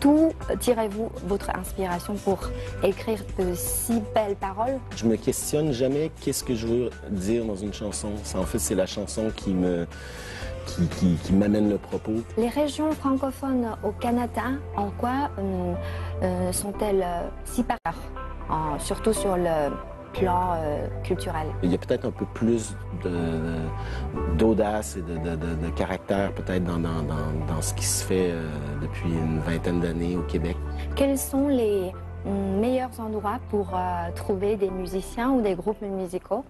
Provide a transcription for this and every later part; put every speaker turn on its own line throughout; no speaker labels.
D'où tirez-vous votre inspiration pour écrire de si belles paroles?
Je me questionne jamais qu'est-ce que je veux dire dans une chanson. En fait, c'est la chanson qui m'amène le propos.
Les régions francophones au Canada, en quoi sont-elles si particulaires, surtout sur le plan culturel?
Il y a peut-être un peu plus d'audace et de caractère peut-être dans ce qui se fait depuis une vingtaine d'années au Québec.
Quels sont les meilleurs endroits pour trouver des musiciens ou des groupes musicaux?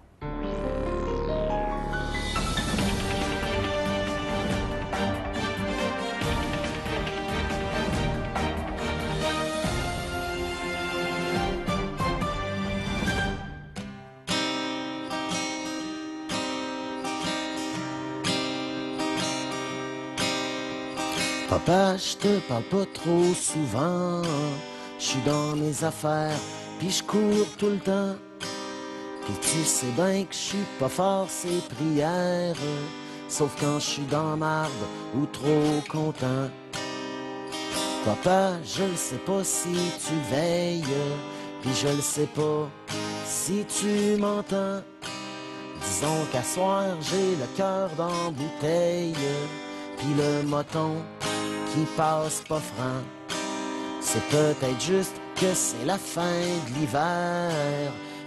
Papa, je te parle pas trop souvent. Je suis dans mes affaires, puis je cours tout le temps. Puis tu sais bien que je suis pas fort ces prières, sauf quand je suis dans marde ou trop content. Papa, je le sais pas si tu veilles, puis je le sais pas si tu m'entends. Disons qu'à soir j'ai le cœur dans bouteille, puis le moton qui passe pas franc. C'est peut-être juste que c'est la fin de l'hiver,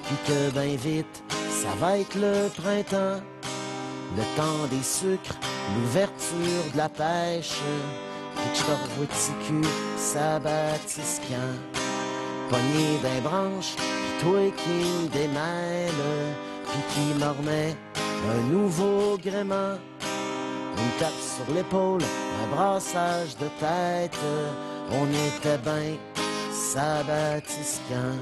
puis que ben vite, ça va être le printemps. Le temps des sucres, l'ouverture de la pêche, puis que je te revois petit cul, ça batisquant. Pogné d'un branche, puis toi qui me démêle, puis qui me remet un nouveau gréement. Une tape sur l'épaule, un brassage de tête, on était ben sabatisquant.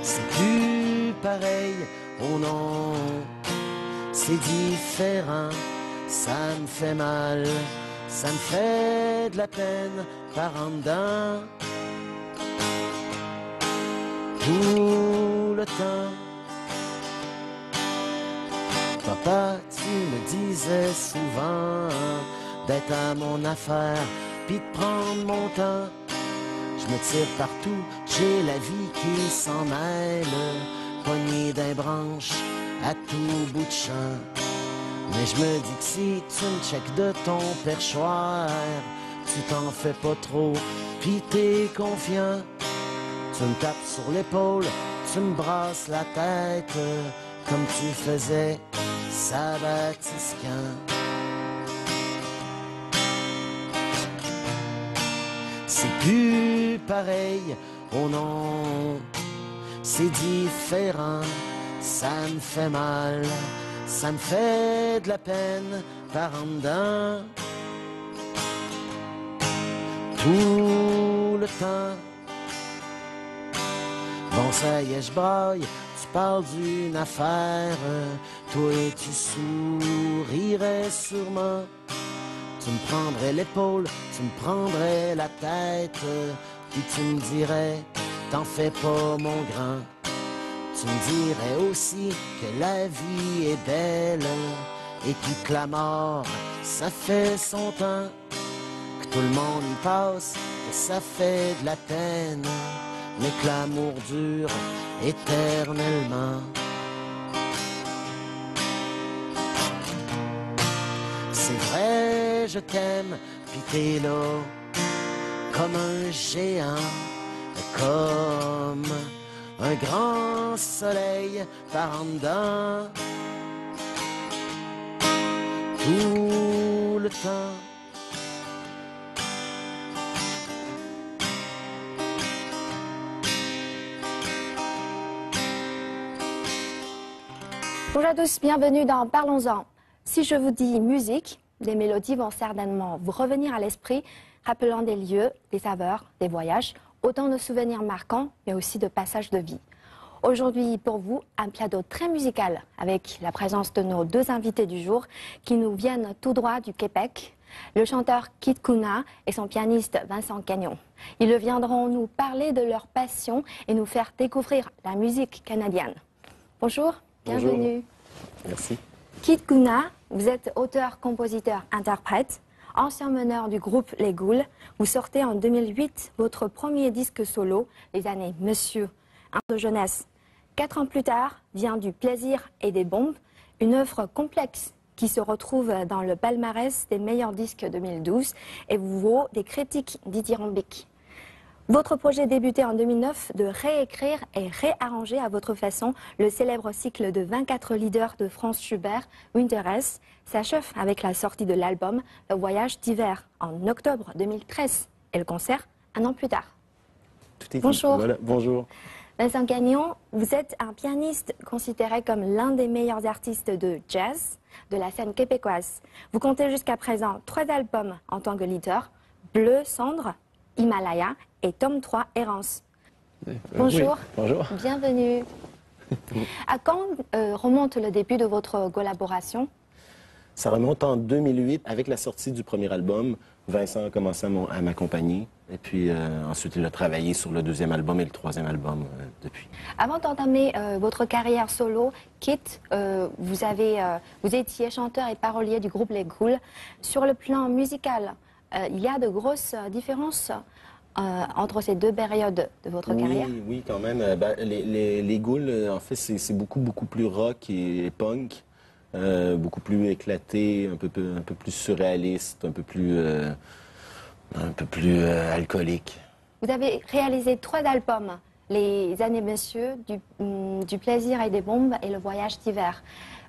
C'est plus pareil, oh non, c'est différent, ça me fait mal, ça me fait de la peine par en dedans. Tout le temps. Papa, tu me disais souvent d'être à mon affaire, puis de prendre mon temps. Je me tire partout, j'ai la vie qui s'en mêle, pogné d'un branche à tout bout de champ. Mais je me dis que si tu me checkes de ton perchoir, tu t'en fais pas trop, puis t'es confiant. Tu me tapes sur l'épaule, tu me brasses la tête, comme tu faisais sabatisquant. C'est plus pareil, oh non, c'est différent, ça me fait mal, ça me fait de la peine par en dedans. Tout le temps. Bon, ça y est, je braille, tu parles d'une affaire, toi tu sourirais sûrement. Tu me prendrais l'épaule, tu me prendrais la tête, puis tu me dirais, t'en fais pas mon grand. Tu me dirais aussi que la vie est belle, et puis que la mort, ça fait son temps. Que tout le monde y passe, que ça fait de la peine, mais que l'amour dure éternellement. C'est vrai, je t'aime, pis t'es là, comme un géant, comme un grand soleil par en dedans. Tout le temps.
Bonjour à tous, bienvenue dans Parlons-en. Si je vous dis musique, des mélodies vont certainement vous revenir à l'esprit, rappelant des lieux, des saveurs, des voyages, autant de souvenirs marquants, mais aussi de passages de vie. Aujourd'hui, pour vous, un plateau très musical, avec la présence de nos deux invités du jour, qui nous viennent tout droit du Québec, le chanteur Kid Kuna et son pianiste Vincent Gagnon. Ils viendront nous parler de leur passion et nous faire découvrir la musique canadienne. Bonjour. Bienvenue.
Merci.
Kid Kuna, vous êtes auteur, compositeur, interprète, ancien meneur du groupe Les Ghouls. Vous sortez en 2008 votre premier disque solo, Les années Monsieur, un de jeunesse. 4 ans plus tard vient Du plaisir et des bombes, une œuvre complexe qui se retrouve dans le palmarès des meilleurs disques 2012 et vous vaut des critiques dithyrambiques. Votre projet débuté en 2009 de réécrire et réarranger à votre façon le célèbre cycle de 24 leaders de Franz Schubert, Winterreise, s'achève avec la sortie de l'album Le Voyage d'hiver en octobre 2013 et le concert un an plus tard.
Tout est
Bonjour.
Voilà. Bonjour.
Vincent Gagnon, vous êtes un pianiste considéré comme l'un des meilleurs artistes de jazz de la scène québécoise. Vous comptez jusqu'à présent 3 albums en tant que leader, Bleu, Cendre, Himalaya et Tome 3, Errance. Bonjour.
Oui, bonjour.
Bienvenue. À quand remonte le début de votre collaboration?
Ça remonte en 2008 avec la sortie du premier album. Vincent a commencé à m'accompagner. Et puis ensuite, il a travaillé sur le 2e album et le 3e album depuis.
Avant d'entamer votre carrière solo, Kit, vous étiez chanteur et parolier du groupe Les Ghouls. Sur le plan musical, il y a de grosses différences entre ces 2 périodes de votre carrière?
Oui, quand même. Les Ghouls, en fait, c'est beaucoup plus rock et punk. Beaucoup plus éclaté, un peu plus surréaliste, un peu plus alcoolique.
Vous avez réalisé 3 albums, Les années Monsieur, du plaisir et des bombes et Le voyage d'hiver.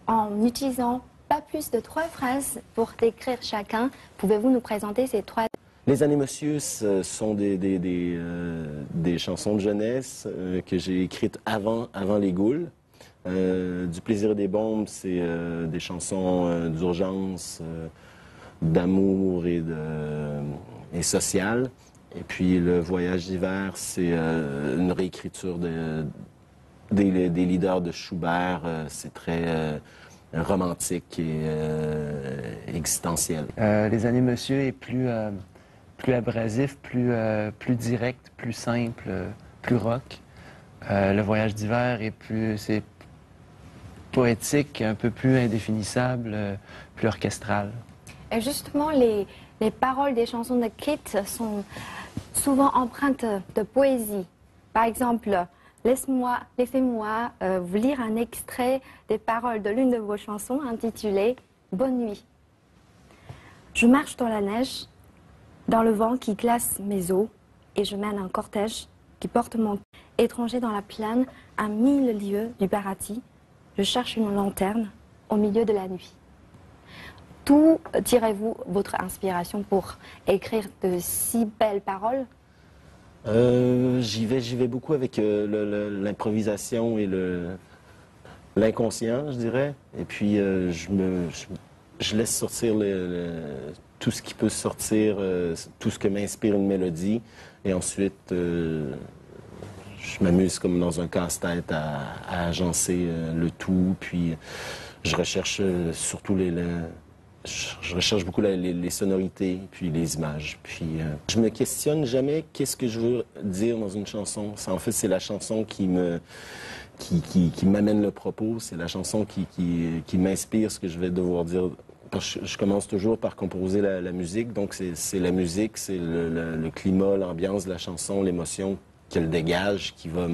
En utilisant pas plus de 3 phrases pour décrire chacun, pouvez-vous nous présenter ces 3?
Les années Monsieur sont des chansons de jeunesse que j'ai écrites avant Les Ghouls. Du plaisir et des bombes, c'est des chansons d'urgence, d'amour et sociales. Et puis le voyage d'hiver, c'est une réécriture des leaders de Schubert. C'est très romantique et existentiel.
Les années Monsieur est plus abrasif, plus direct, plus simple, plus rock. Le voyage d'hiver est c'est poétique, un peu plus indéfinissable, plus orchestral.
Et justement, les paroles des chansons de Kit sont souvent empreintes de poésie. Par exemple, laissez-moi vous lire un extrait des paroles de l'une de vos chansons intitulée « Bonne nuit ». Je marche dans la neige, dans le vent qui glace mes os, et je mène un cortège qui porte mon étranger dans la plaine à 1000 lieues du paradis. Je cherche une lanterne au milieu de la nuit. D'où tirez-vous votre inspiration pour écrire de si belles paroles?
J'y vais beaucoup avec l'improvisation et l'inconscient, je dirais. Et puis, je laisse sortir tout ce qui peut sortir, tout ce que m'inspire une mélodie. Et ensuite, je m'amuse comme dans un casse-tête à agencer le tout. Puis, je recherche surtout je recherche beaucoup les sonorités, puis les images. Puis, je me questionne jamais qu'est-ce que je veux dire dans une chanson. En fait, c'est la chanson qui m'amène le propos. C'est la chanson qui m'inspire ce que je vais devoir dire. Parce que je commence toujours par composer la musique. Donc, c'est la musique, c'est le climat, l'ambiance de la chanson, l'émotion qu'elle dégage, qui va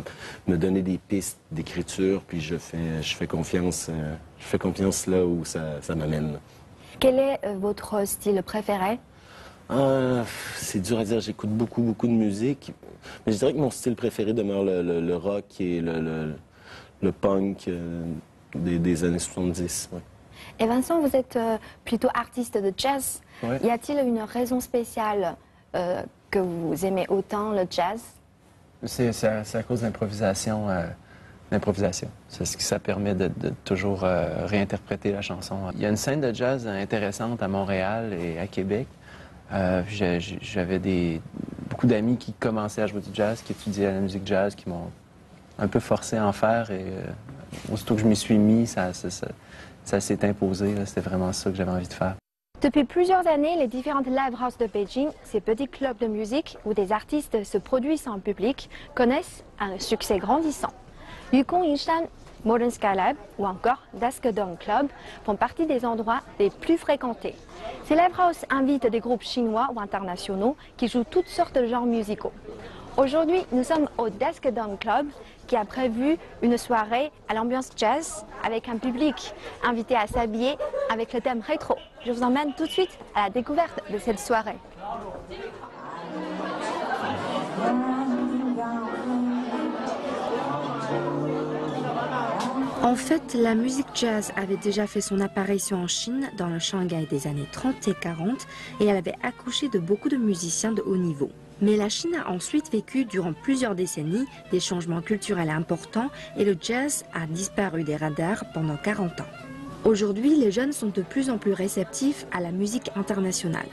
me donner des pistes d'écriture. Puis, je fais confiance là où ça m'amène.
Quel est votre style préféré?
C'est dur à dire. J'écoute beaucoup de musique. Mais je dirais que mon style préféré demeure le rock et le punk des années 70. Ouais.
Et Vincent, vous êtes plutôt artiste de jazz.
Ouais.
Y a-t-il une raison spéciale que vous aimez autant le jazz?
C'est à cause de l'improvisation. C'est ce qui ça permet de toujours réinterpréter la chanson. Il y a une scène de jazz intéressante à Montréal et à Québec. J'avais beaucoup d'amis qui commençaient à jouer du jazz, qui étudiaient la musique jazz, qui m'ont un peu forcé à en faire. Et aussitôt que je m'y suis mis, ça s'est imposé. C'était vraiment ça que j'avais envie de faire.
Depuis plusieurs années, les différentes live houses de Beijing, ces petits clubs de musique où des artistes se produisent en public, connaissent un succès grandissant. Yukong Yinshan, Modern Skylab ou encore Dusk Dawn Club font partie des endroits les plus fréquentés. Ces live house invitent des groupes chinois ou internationaux qui jouent toutes sortes de genres musicaux. Aujourd'hui, nous sommes au Dusk Dawn Club qui a prévu une soirée à l'ambiance jazz avec un public invité à s'habiller avec le thème rétro. Je vous emmène tout de suite à la découverte de cette soirée. En fait, la musique jazz avait déjà fait son apparition en Chine dans le Shanghai des années 30 et 40 et elle avait accouché de beaucoup de musiciens de haut niveau. Mais la Chine a ensuite vécu durant plusieurs décennies des changements culturels importants et le jazz a disparu des radars pendant 40 ans. Aujourd'hui, les jeunes sont de plus en plus réceptifs à la musique internationale.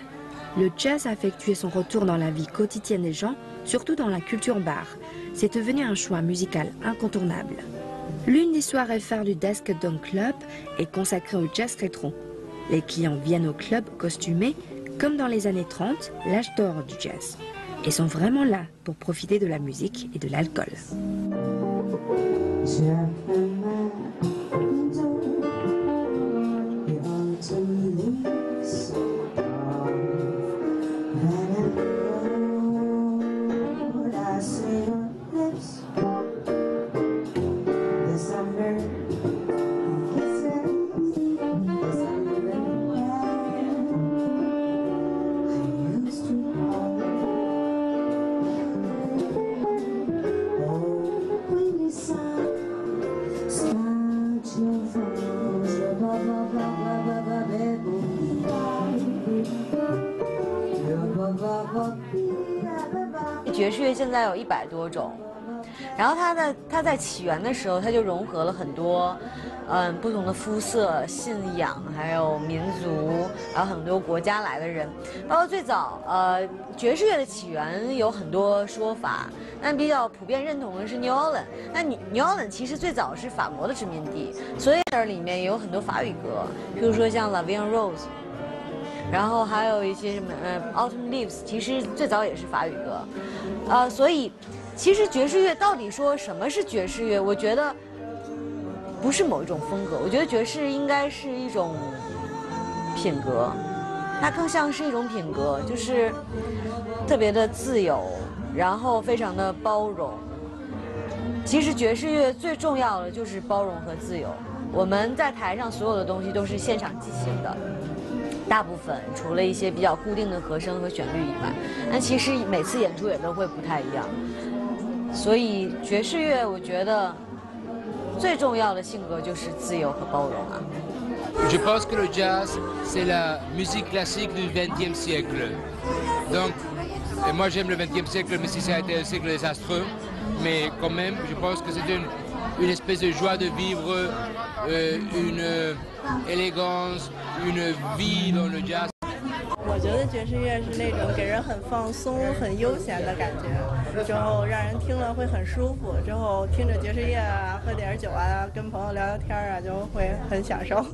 Le jazz a effectué son retour dans la vie quotidienne des gens, surtout dans la culture bar. C'est devenu un choix musical incontournable. L'une des soirées phares du Dusk Dawn Club est consacrée au jazz rétro. Les clients viennent au club costumés, comme dans les années 30, l'âge d'or du jazz, et sont vraiment là pour profiter de la musique et de l'alcool.
爵士乐现在有100多种，然后它在起源的时候，它就融合了很多，不同的肤色、信仰，还有民族，还有很多国家来的人。包括最早，爵士乐的起源有很多说法，但比较普遍认同的是 New Orleans。那 New Orleans 其实最早是法国的殖民地，所以这里面也有很多法语歌，譬如说像 La Vie en Rose。然后还有一些什么Autumn Leaves， 其实最早也是法语歌，所以其实爵士乐到底说什么是爵士乐？我觉得不是某一种风格，我觉得爵士应该是一种品格，它更像是一种品格，就是特别的自由，然后非常的包容。其实爵士乐最重要的就是包容和自由。我们在台上所有的东西都是现场即兴的。大部分除了一些比较固定的和声和旋律以外，但其实每次演出也都会不太一样。所以爵士乐，我觉得最重要的性格就是自由和包容啊。
Je pense que le jazz, c'est la musique classique du XXe siècle. Donc, et moi j'aime le XXe siècle, même si ça a été un siècle désastreux, mais quand même, je pense que c'est une espèce de joie de vivre, une élégance, une vie dans le jazz.
我觉得爵士乐是那种给人很放松、很悠闲的感觉，之后让人听了会很舒服。之后听着爵士乐啊，喝点酒啊，跟朋友聊聊天啊，就会很享受。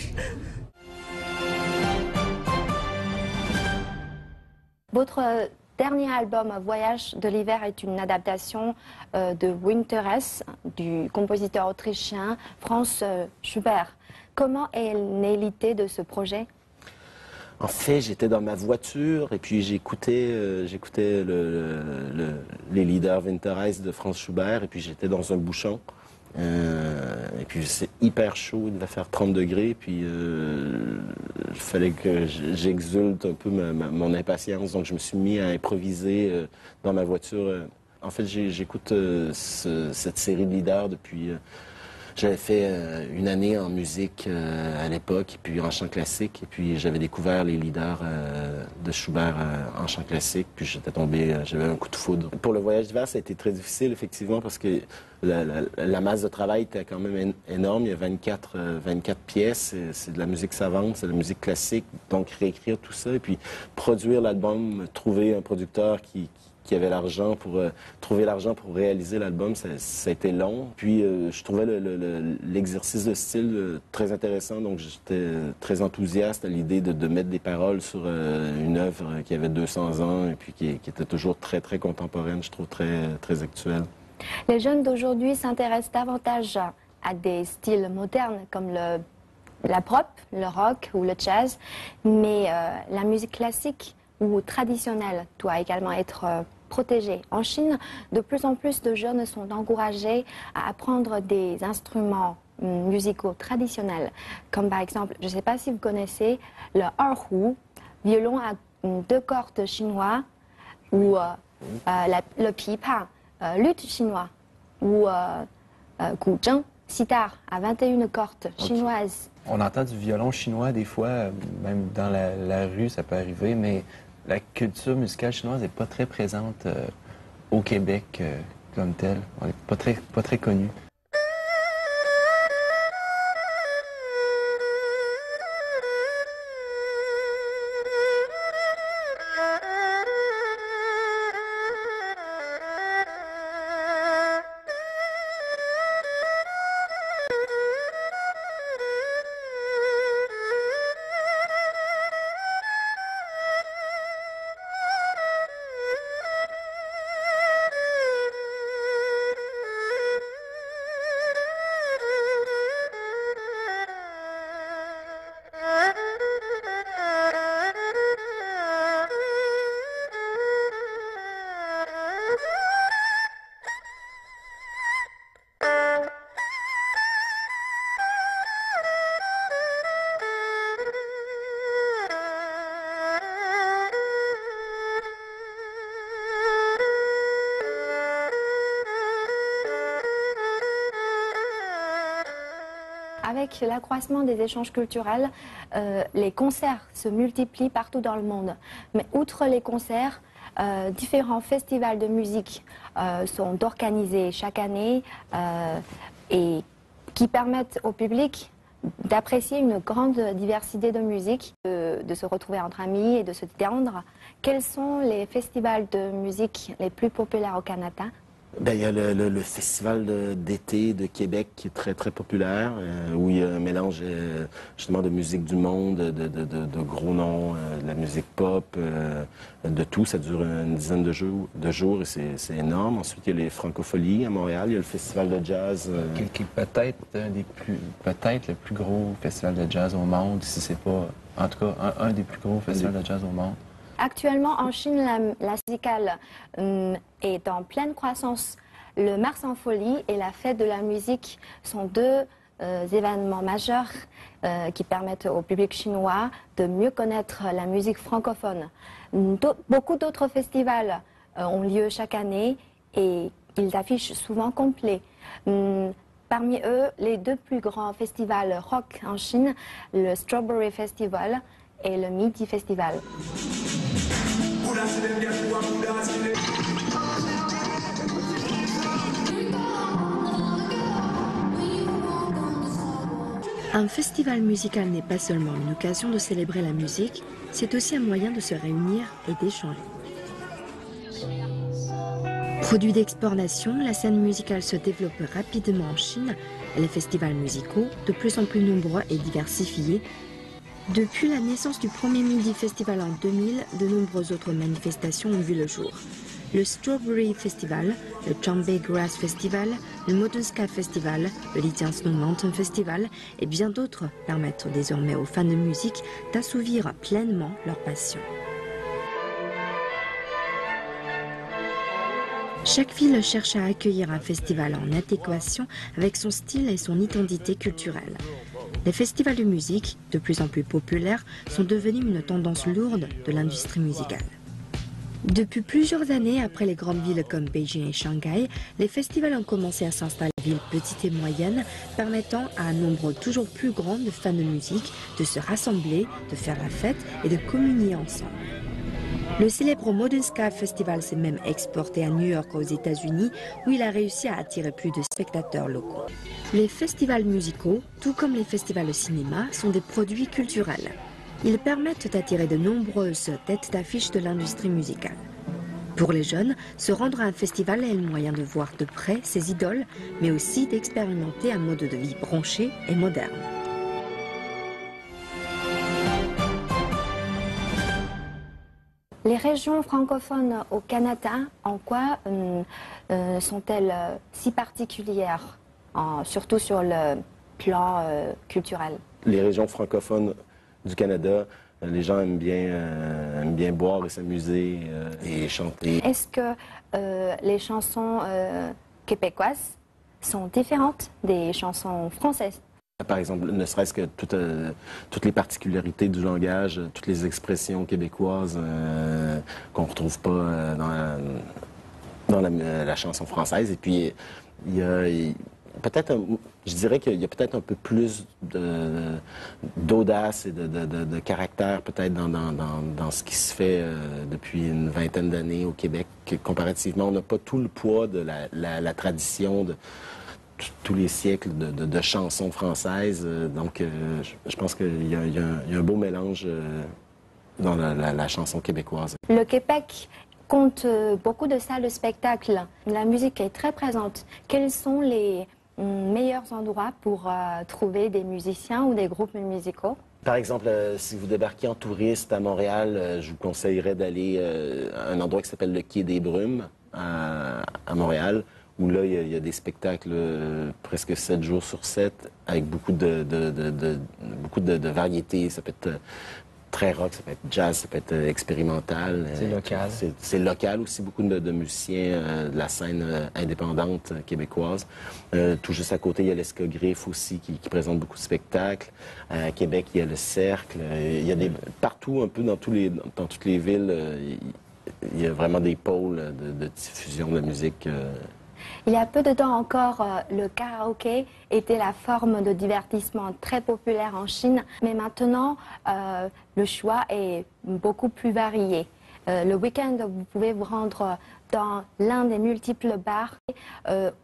Votre dernier album, Voyage de l'hiver, est une adaptation de Winterreise du compositeur autrichien Franz Schubert. Comment est née l'idée de ce projet?
En fait, j'étais dans ma voiture et puis j'écoutais les leaders Winterreise de Franz Schubert et puis j'étais dans un bouchon. Et puis c'est hyper chaud, il devait faire 30 degrés, puis il fallait que j'exulte un peu mon impatience, donc je me suis mis à improviser dans ma voiture. En fait, j'écoute cette série de leaders depuis... J'avais fait une année en musique à l'époque, et puis en chant classique, et puis j'avais découvert les leaders de Schubert en chant classique, puis j'étais tombé, j'avais un coup de foudre. Pour le voyage d'hiver, ça a été très difficile, effectivement, parce que la masse de travail était quand même énorme. Il y a 24 pièces, c'est de la musique savante, c'est de la musique classique, donc réécrire tout ça, et puis produire l'album, trouver un producteur qui avait l'argent pour trouver l'argent pour réaliser l'album, ça a été long. Puis je trouvais l'exercice de style très intéressant, donc j'étais très enthousiaste à l'idée de mettre des paroles sur une œuvre qui avait 200 ans et puis qui était toujours très contemporaine, je trouve très actuelle.
Les jeunes d'aujourd'hui s'intéressent davantage à des styles modernes comme la pop, le rock ou le jazz, mais la musique classique ou traditionnelle doit également être protégée. En Chine, de plus en plus de jeunes sont encouragés à apprendre des instruments musicaux traditionnels, comme par exemple, je ne sais pas si vous connaissez le erhu, violon à 2 cordes chinois, ou le pipa, luth chinois, ou guzheng, sitar à 21 cordes chinoises.
On entend du violon chinois des fois, même dans la rue, ça peut arriver, mais la culture musicale chinoise n'est pas très présente au Québec comme telle. On n'est pas très connu.
Avec l'accroissement des échanges culturels, les concerts se multiplient partout dans le monde. Mais outre les concerts, différents festivals de musique sont organisés chaque année et qui permettent au public d'apprécier une grande diversité de musique, de se retrouver entre amis et de se détendre. Quels sont les festivals de musique les plus populaires au Canada?
Ben, il y a le festival d'été de Québec qui est très, très populaire, où il y a un mélange justement de musique du monde, de gros noms, de la musique pop, de tout. Ça dure une dizaine de jours et c'est énorme. Ensuite, il y a les Francopholies à Montréal, il y a le festival de jazz.
Qui est peut-être le plus gros festival de jazz au monde, si c'est pas, en tout cas, un des plus gros festivals de jazz au monde.
Actuellement, en Chine, la musicale est en pleine croissance. Le Mars en Folie et la Fête de la musique sont deux événements majeurs qui permettent au public chinois de mieux connaître la musique francophone. Beaucoup d'autres festivals ont lieu chaque année et ils affichent souvent complets. Parmi eux, les 2 plus grands festivals rock en Chine, le Strawberry Festival et le Midi Festival.
Un festival musical n'est pas seulement une occasion de célébrer la musique, c'est aussi un moyen de se réunir et d'échanger. Produit d'exportation, la scène musicale se développe rapidement en Chine. Les festivals musicaux, de plus en plus nombreux et diversifiés. Depuis la naissance du premier Midi Festival en 2000, de nombreuses autres manifestations ont vu le jour. Le Strawberry Festival, le Chambay Grass Festival, le Modern Sky Festival, le Lithium Snow Mountain Festival et bien d'autres permettent désormais aux fans de musique d'assouvir pleinement leur passion. Chaque ville cherche à accueillir un festival en adéquation avec son style et son identité culturelle. Les festivals de musique, de plus en plus populaires, sont devenus une tendance lourde de l'industrie musicale. Depuis plusieurs années, après les grandes villes comme Beijing et Shanghai, les festivals ont commencé à s'installer dans les villes petites et moyennes, permettant à un nombre toujours plus grand de fans de musique de se rassembler, de faire la fête et de communier ensemble. Le célèbre Modern Sky Festival s'est même exporté à New York aux États-Unis, où il a réussi à attirer plus de spectateurs locaux. Les festivals musicaux, tout comme les festivals de cinéma, sont des produits culturels. Ils permettent d'attirer de nombreuses têtes d'affiche de l'industrie musicale. Pour les jeunes, se rendre à un festival est le moyen de voir de près ses idoles, mais aussi d'expérimenter un mode de vie branché et moderne.
Les régions francophones au Canada, en quoi sont-elles si particulières? surtout sur le plan culturel.
Les régions francophones du Canada, les gens aiment bien boire et s'amuser et chanter.
Est-ce que les chansons québécoises sont différentes des chansons françaises?
Par exemple, ne serait-ce que toutes les particularités du langage, toutes les expressions québécoises qu'on ne retrouve pas dans la chanson française. Et puis, il y a peut-être, je dirais qu'il y a peut-être un peu plus d'audace et de caractère peut-être dans ce qui se fait depuis une vingtaine d'années au Québec. Comparativement, on n'a pas tout le poids de la tradition de tous les siècles de chansons françaises. Donc, je pense qu'il y a un beau mélange dans la chanson québécoise.
Le Québec compte beaucoup de salles de spectacle. La musique est très présente. Quels sont les meilleurs endroits pour trouver des musiciens ou des groupes musicaux?
Par exemple, si vous débarquez en touriste à Montréal, je vous conseillerais d'aller à un endroit qui s'appelle le Quai des Brumes à Montréal, où là, il y a des spectacles presque 7 jours sur 7, avec beaucoup de variétés. Ça peut être très rock, ça peut être jazz, ça peut être expérimental.
C'est local.
C'est local aussi, beaucoup de musiciens de la scène indépendante québécoise. Tout juste à côté, il y a l'Escogriffe aussi qui présente beaucoup de spectacles. À Québec, il y a le Cercle. Il y a partout, un peu dans toutes les villes, il y a vraiment des pôles de diffusion de musique.
Il y a peu de temps encore, le karaoké était la forme de divertissement très populaire en Chine, mais maintenant, le choix est beaucoup plus varié. Le week-end, vous pouvez vous rendre dans l'un des multiples bars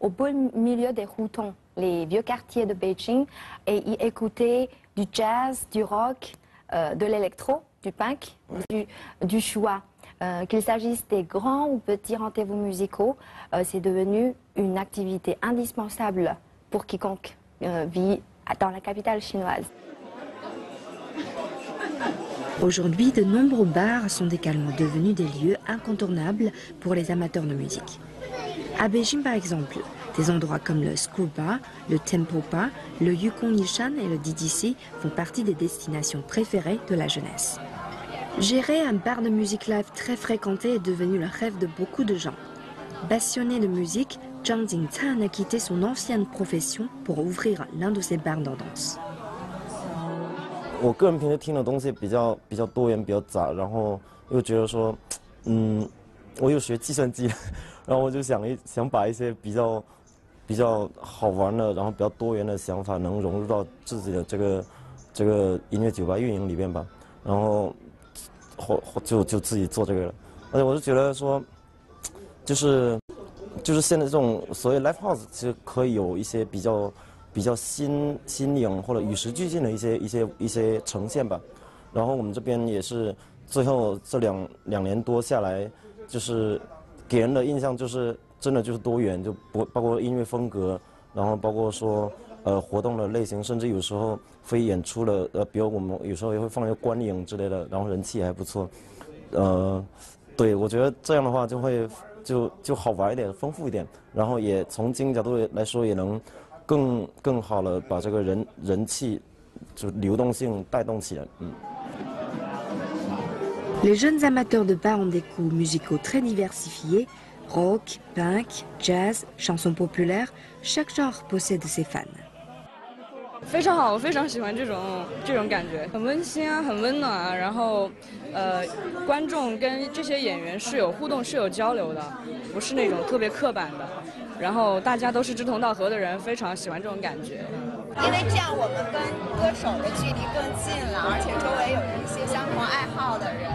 au beau milieu des Hutong, les vieux quartiers de Beijing, et y écouter du jazz, du rock, de l'électro, du punk, du chua. Qu'il s'agisse des grands ou petits rendez-vous musicaux, c'est devenu une activité indispensable pour quiconque vit dans la capitale chinoise.
Aujourd'hui, de nombreux bars sont également devenus des lieux incontournables pour les amateurs de musique. À Beijing, par exemple, des endroits comme le School Bar, le Temple Bar, le Yukon Yishan et le DDC font partie des destinations préférées de la jeunesse. Gérer un bar de musique live très fréquenté est devenu le rêve de beaucoup de gens. Passionné de musique, Zhang Jingcan a quitté son ancienne profession pour ouvrir l'un de ses bars de danse.
我个人平时听的东西比较多元，比较杂，然后又觉得说，我又学计算机，然后我就想把一些比较好玩的，然后比较多元的想法能融入到自己的这个音乐酒吧运营里边吧，然后。就自己做这个了，而且我就觉得说，就是现在这种所谓 live house 其实可以有一些比较新颖或者与时俱进的一些呈现吧。然后我们这边也是最后这两年多下来，就是给人的印象就是真的就是多元，就包括音乐风格，然后包括说活动的类型，甚至有时候非演出的比如我们有时候也会放一个观影之类的，然后人气还不错。对，我觉得这样的话就好玩一点，丰富一点，然后也从经济角度来说也能更好的把这个人气就流动性带动起来。
Les jeunes amateurs de bar ont des goûts musicaux très diversifiés, rock, punk, jazz, chansons populaires, chaque genre possède ses fans.
非常好，我非常喜欢这种感觉，很温馨啊，很温暖啊。然后，观众跟这些演员是有互动、是有交流的，不是那种特别刻板的。然后大家都是志同道合的人，非常喜欢这种感觉。
因为这样我们跟歌手的距离更近了，而且周围有一些相同爱好的人，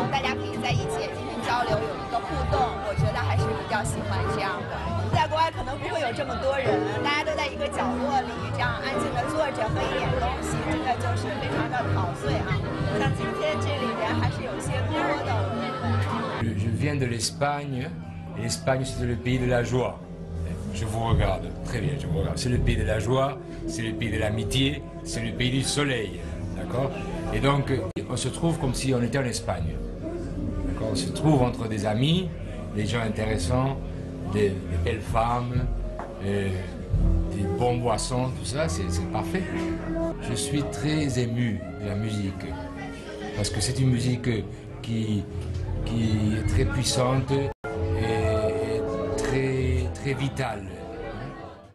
大家可以在一起也进行交流，有一个互动。我觉得还是比较喜欢这样的。在国外可能不会有这么多人，大家都在一个角落里这样安静的坐着喝一点东西，真的就是非常的陶醉啊。像今天这里人还是有些多的，我认为。
Je viens de l'Espagne. L'Espagne, c'est le pays de la joie. Je vous regarde, très bien, je vous regarde. C'est le pays de la joie, c'est le pays de l'amitié, c'est le pays du soleil, d'accord? Et donc, on se trouve comme si on était en Espagne, d'accord? On se trouve entre des amis, des gens intéressants, des belles femmes, bonne boisson, tout ça, c'est parfait. Je suis très ému de la musique, parce que c'est une musique qui est très puissante et très vitale.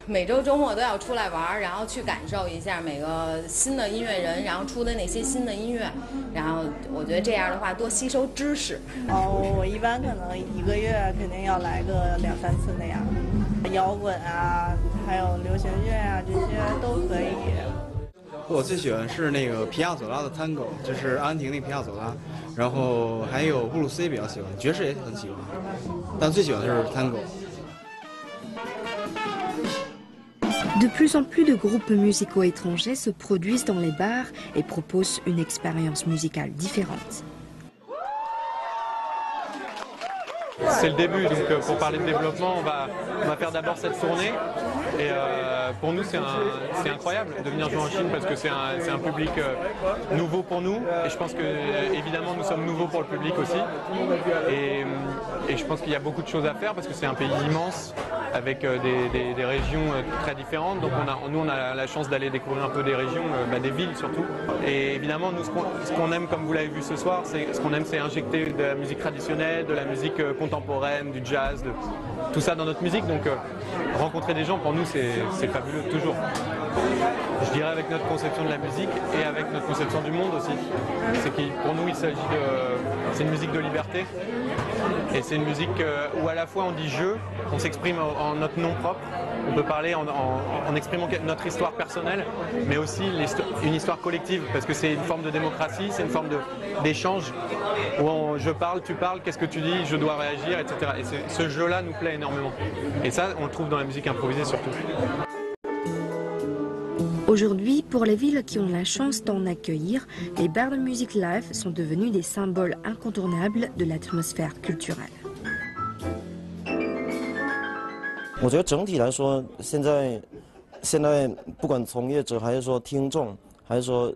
每周周末都要出来玩，然后去感受一下每个新的音乐人，然后出的那些新的音乐，然后我觉得这样的话多吸收知识。
我一般可能1个月肯定要来个2、3次那样，摇滚啊，还有流行乐啊，这些都可以。
我最喜欢是那个皮亚佐拉的 Tango， 就是阿根廷那皮亚佐拉，然后还有布鲁斯也比较喜欢，爵士也很喜欢，但最喜欢的是 Tango。
De plus en plus de groupes musicaux étrangers se produisent dans les bars et proposent une expérience musicale différente.
C'est le début, donc pour parler de développement, on va faire d'abord cette tournée. Et pour nous, c'est incroyable de venir jouer en Chine parce que c'est un public nouveau pour nous. Et je pense que, évidemment, nous sommes nouveaux pour le public aussi. Et je pense qu'il y a beaucoup de choses à faire parce que c'est un pays immense avec des régions très différentes. Donc nous, on a la chance d'aller découvrir un peu des régions, des villes surtout. Et évidemment, nous, ce qu'on aime, comme vous l'avez vu ce soir, c'est injecter de la musique traditionnelle, de la musique contemporaine, du jazz, tout ça dans notre musique. Donc rencontrer des gens, pour nous, c'est fabuleux, toujours. Je dirais avec notre conception de la musique et avec notre conception du monde aussi. C'est que pour nous, il s'agit c'est une musique de liberté. Et c'est une musique où à la fois on dit je, on s'exprime en notre nom propre, on peut parler en exprimant notre histoire personnelle, mais aussi une histoire collective, parce que c'est une forme de démocratie, c'est une forme d'échange, où je parle, tu parles, qu'est-ce que tu dis, je dois réagir, etc. Et ce jeu-là nous plaît énormément. Et ça, on le trouve dans la musique improvisée surtout.
Aujourd'hui, pour les villes qui ont la chance d'en accueillir, les bars de musique live sont devenus des symboles incontournables de l'atmosphère culturelle.
我觉得整体来说，现在不管从业者还是说听众，还是说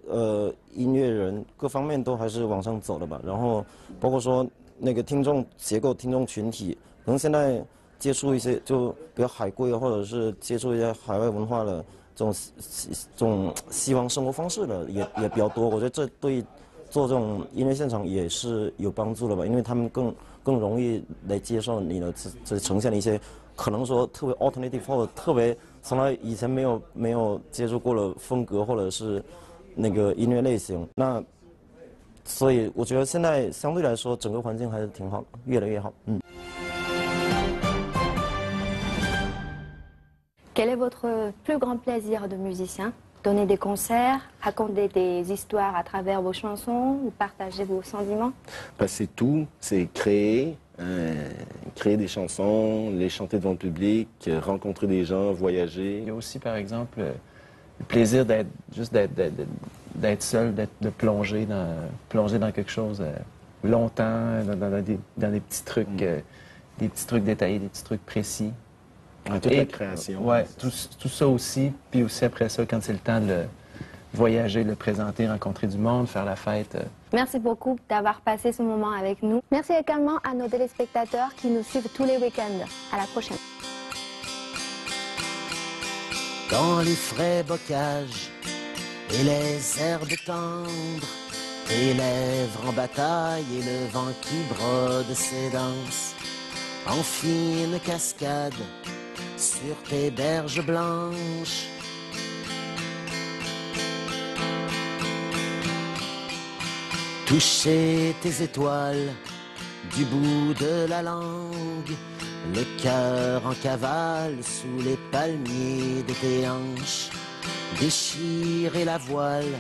音乐人，各方面都还是往上走的吧。然后包括说那个听众结构、听众群体，可能现在接触一些就比较海归，或者是接触一些海外文化的。 这种西方生活方式的也比较多，我觉得这对做这种音乐现场也是有帮助的吧，因为他们更容易来接受你的这呈现的一些可能说特别 alternative 或者特别从来以前没有接触过的风格或者是那个音乐类型。那所以我觉得现在相对来说整个环境还是挺好的，越来越好。
Quel est votre plus grand plaisir de musicien? Donner des concerts, raconter des histoires à travers vos chansons ou partager vos sentiments?
C'est tout, c'est créer des chansons, les chanter devant le public, rencontrer des gens, voyager.
Il y a aussi par exemple le plaisir d'être seul, de plonger dans quelque chose longtemps, dans des petits trucs détaillés, des petits trucs précis.
Toute la création.
Ouais, tout ça aussi. Puis aussi après ça, quand c'est le temps de voyager, le présenter, rencontrer du monde, faire la fête.
Merci beaucoup d'avoir passé ce moment avec nous. Merci également à nos téléspectateurs qui nous suivent tous les week-ends. À la prochaine.
Dans les frais bocages et les herbes tendres, tes lèvres en bataille et le vent qui brode ses danses, en fine cascade sur tes berges blanches. Toucher tes étoiles du bout de la langue, le cœur en cavale sous les palmiers de tes hanches, déchirer la voile,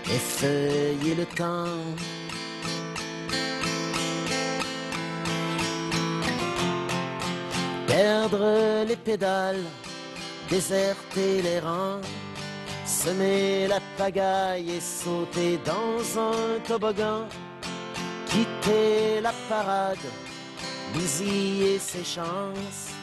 effeuiller le temps. Perdre les pédales, déserter les rangs, semer la pagaille et sauter dans un toboggan, quitter la parade, bousiller ses chances.